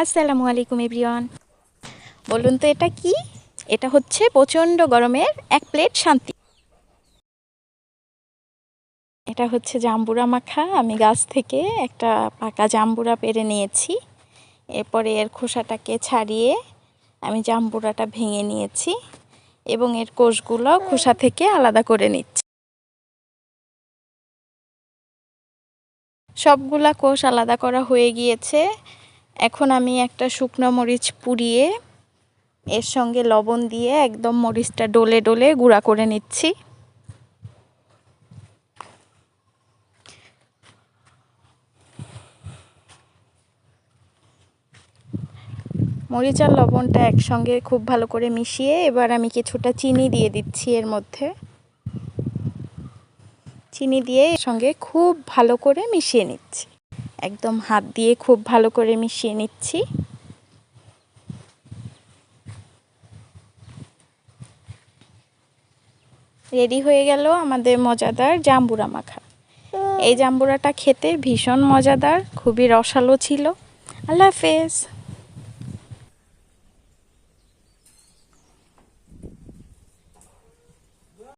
আসসালামু আলাইকুম এভরিওয়ান। বলুন তো এটা কি? এটা হচ্ছে প্রচণ্ড গরমের এক প্লেট শান্তি। এটা হচ্ছে জাম্বুরা মাখা। আমি গাছ থেকে একটা পাকা জাম্বুরা পেড়ে নিয়েছি। এরপরে এর খোসাটাকে ছাড়িয়ে আমি জাম্বুরাটা ভেঙে নিয়েছি এবং এর কোষগুলো খোসা থেকে আলাদা করে নিচ্ছি। সবগুলা কোষ আলাদা করা হয়ে গিয়েছে। এখন আমি একটা শুকনো মরিচ পুড়িয়ে এর সঙ্গে লবণ দিয়ে একদম মরিচটা ডলে ডলে গুঁড়া করে নিচ্ছি। মরিচ আর লবণটা একসঙ্গে খুব ভালো করে মিশিয়ে এবার আমি কিছুটা চিনি দিয়ে দিচ্ছি এর মধ্যে। চিনি দিয়ে এর সঙ্গে খুব ভালো করে মিশিয়ে নিচ্ছি। একদম হাত দিয়ে খুব ভালো করে মিশিয়ে নিচ্ছি। রেডি হয়ে গেল আমাদের মজাদার জাম্বুরা মাখা। এই জাম্বুরাটা খেতে ভীষণ মজাদার, খুবই রসালো ছিল। আল্লাহ হাফেজ।